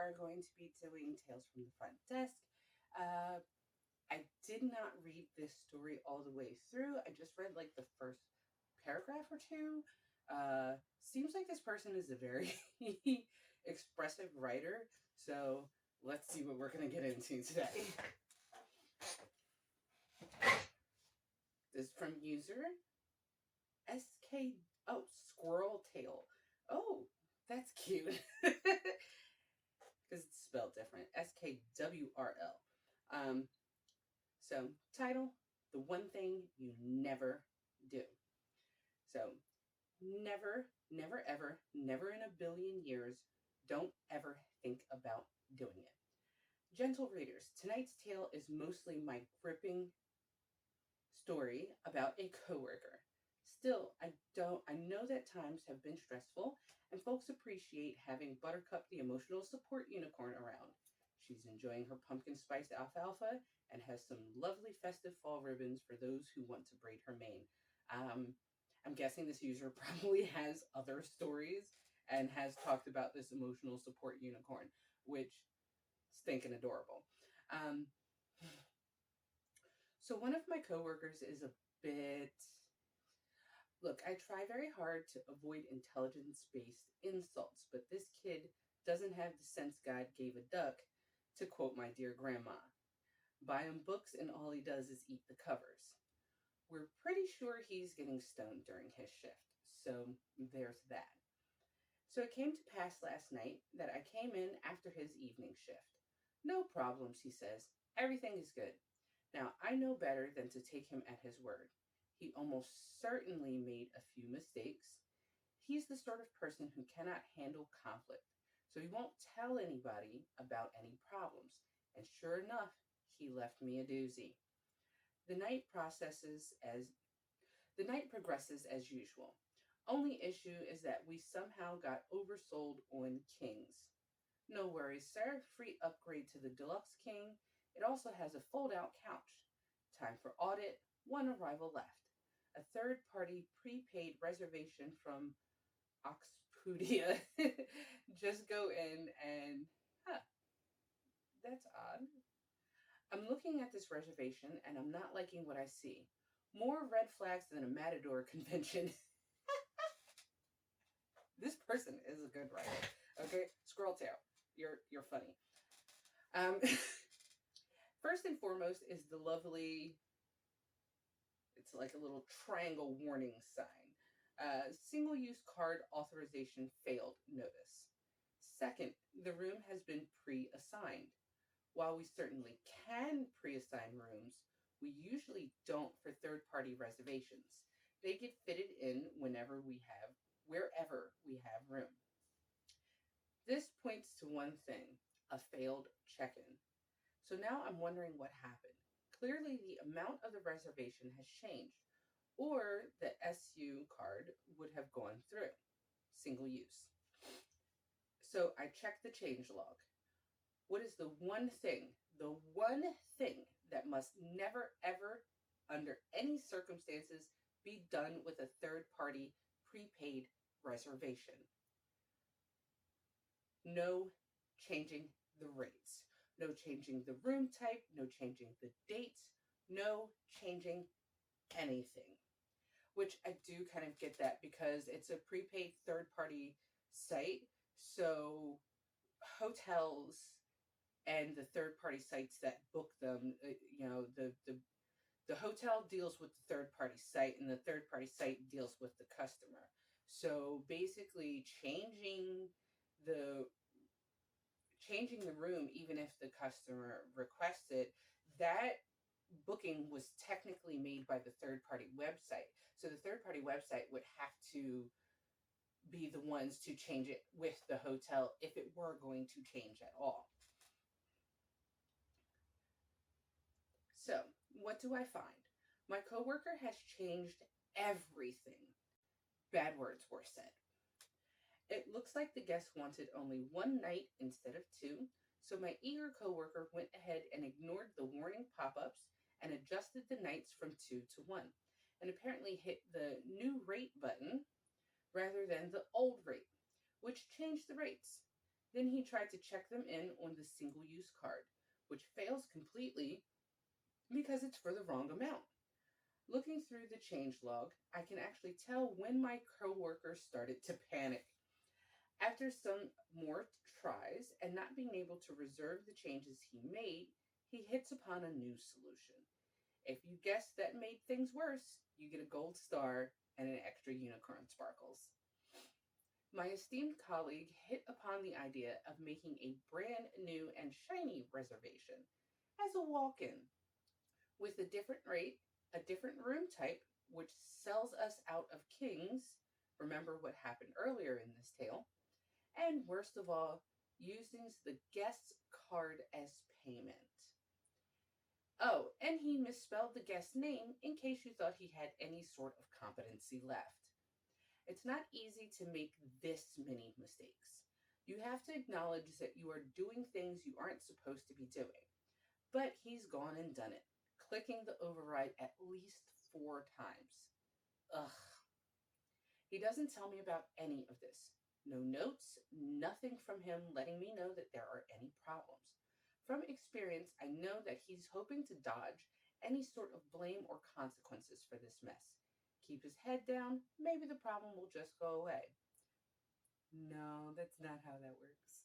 are going to be doing Tales from the Front Desk. Uh, I did not read this story all the way through. I just read like the first paragraph or two. Seems like this person is a very expressive writer. So let's see what we're going to get into today. This is from user SK. Oh, Squirrel Tail. Oh, that's cute. Because it's spelled different. SKWRL. Um, so, title: The One Thing You Never Do. So, never ever, never in a billion years, don't ever think about doing it. Gentle readers, tonight's tale is mostly my gripping story about a coworker. Still, I know that times have been stressful and folks appreciate having Buttercup the emotional support unicorn around. She's enjoying her pumpkin spice alfalfa and has some lovely festive fall ribbons for those who want to braid her mane. Um, I'm guessing this user probably has other stories and has talked about this emotional support unicorn, which stinking adorable. Um, so one of my coworkers is a bit. Look, I try very hard to avoid intelligence based insults, but this kid doesn't have the sense God gave a duck, to quote my dear grandma. Buy him books and all he does is eat the covers. We're pretty sure he's getting stoned during his shift, so there's that. So it came to pass last night that I came in after his evening shift. No problems, he says. Everything is good. Now, I know better than to take him at his word. He almost certainly made a few mistakes. He's the sort of person who cannot handle conflict, so he won't tell anybody about any problems. And sure enough, he left me a doozy. The night processes as the night progresses as usual. Only issue is that we somehow got oversold on Kings. No worries, sir. Free upgrade to the Deluxe King. It also has a fold out couch. Time for audit. One arrival left. A third party prepaid reservation from Oxpedia. Just go in and, huh, that's odd. I'm looking at this reservation and I'm not liking what I see. More red flags than a Matador convention. This person is a good writer. Okay, Squirrel Tail, you're funny. Um, First and foremost is the lovely. It's like a little triangle warning sign. Single-use card authorization failed notice. Second, the room has been pre-assigned. While we certainly can pre-assign rooms, we usually don't for third-party reservations. They get fitted in wherever we have room. This points to one thing: a failed check in. So now I'm wondering what happened. Clearly, the amount of the reservation has changed, or the SU card would have gone through. Single use. So I checked the change log. What is the one thing that must never, ever, under any circumstances, be done with a third party prepaid reservation? No changing the rates, no changing the room type, no changing the dates, no changing anything. Which I do kind of get that because it's a prepaid third party site. So hotels and the third party sites that book them, the hotel deals with the third party site and the third party site deals with the customer. So basically the changing the room, even if the customer requests it, that booking was technically made by the third party website. So the third party website would have to be the ones to change it with the hotel if it were going to change at all. So, what do I find? My coworker has changed everything. Bad words were said. It looks like the guest wanted only one night instead of two, so my eager coworker went ahead and ignored the warning pop-ups and adjusted the nights from two to one, and apparently hit the new rate button rather than the old rate, which changed the rates. Then he tried to check them in on the single-use card, which fails completely because it's for the wrong amount. Looking through the change log, I can actually tell when my coworker started to panic. After some more tries and not being able to reserve the changes he made, he hits upon a new solution. If you guessed that made things worse, you get a gold star and an extra unicorn sparkles. My esteemed colleague hit upon the idea of making a brand new and shiny reservation as a walk in with a different rate, a different room type, which sells us out of kings. Remember what happened earlier in this tale. And worst of all, using the guest's card as payment. Oh, and he misspelled the guest's name in case you thought he had any sort of competency left. It's not easy to make this many mistakes. You have to acknowledge that you are doing things you aren't supposed to be doing. But he's gone and done it, clicking the override at least 4 times. Ugh. He doesn't tell me about any of this. No notes, nothing from him letting me know that there are any problems. From experience, I know that he's hoping to dodge any sort of blame or consequences for this mess. Keep his head down, maybe the problem will just go away. No, that's not how that works.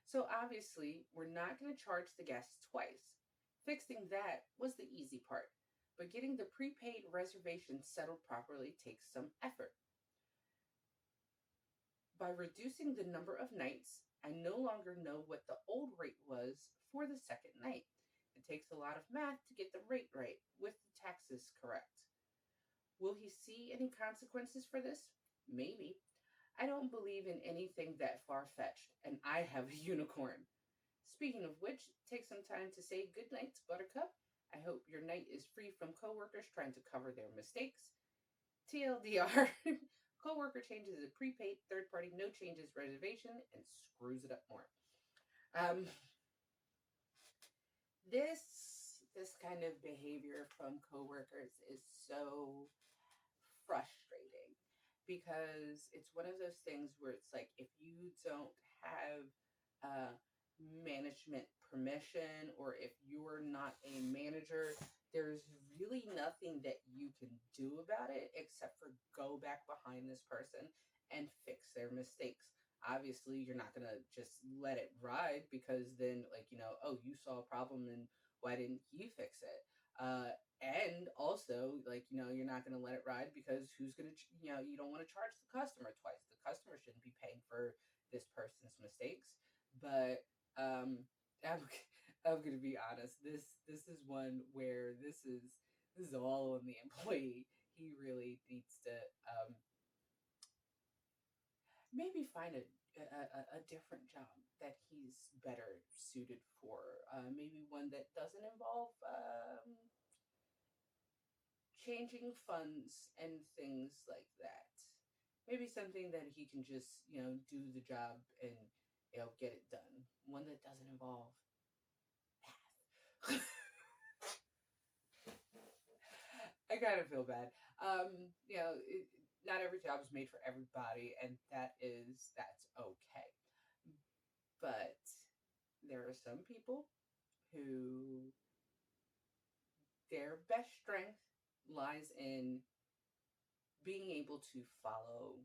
So obviously, we're not going to charge the guests twice. Fixing that was the easy part, but getting the prepaid reservation settled properly takes some effort. By reducing the number of nights, I no longer know what the old rate was for the second night. It takes a lot of math to get the rate right with the taxes correct. Will he see any consequences for this? Maybe. I don't believe in anything that far fetched, and I have a unicorn. Speaking of which, take some time to say good night to Buttercup. I hope your night is free from coworkers trying to cover their mistakes. TLDR, coworker changes a prepaid third party no changes reservation and screws it up more. This kind of behavior from coworkers is so frustrating because it's one of those things where it's like if you don't have uh, management permission or if you're not a manager, there's really nothing that you can do about it except for go back behind this person and fix their mistakes. Obviously, you're not going to just let it ride because then, like, oh, you saw a problem and why didn't you fix it? And also, like, you're not going to let it ride because who's going to, you don't want to charge the customer twice. The customer shouldn't be paying for this person's mistakes. But I'm, I'm going to be honest. This is one where this is all on the employee. He really needs to maybe find a different job that he's better suited for. Maybe one that doesn't involve changing funds and things like that. Maybe something that he can just, do the job and, get it done. One that doesn't involve math. I kind of feel bad. Not every job is made for everybody, and that's okay. But there are some people who their best strength lies in being able to follow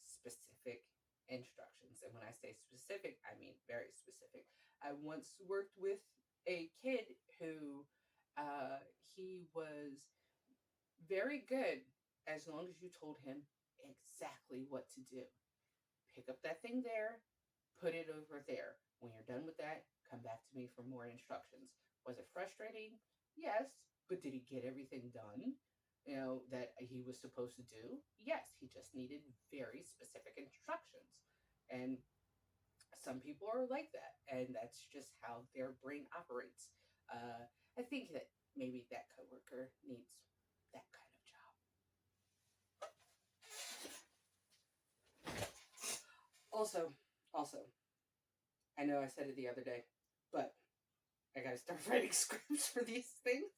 specific instructions. And when I say specific, I mean very specific. I once worked with a kid who he was very good as long as you told him exactly what to do. Pick up that thing there, put it over there. When you're done with that, come back to me for more instructions. Was it frustrating? Yes. But did he get everything done? That he was supposed to do? Yes. He just needed very specific instructions. And some people are like that. And that's just how their brain operates. I think that maybe that coworker needs that kind of job. Also, I know I said it the other day, but I gotta start writing scripts for these things.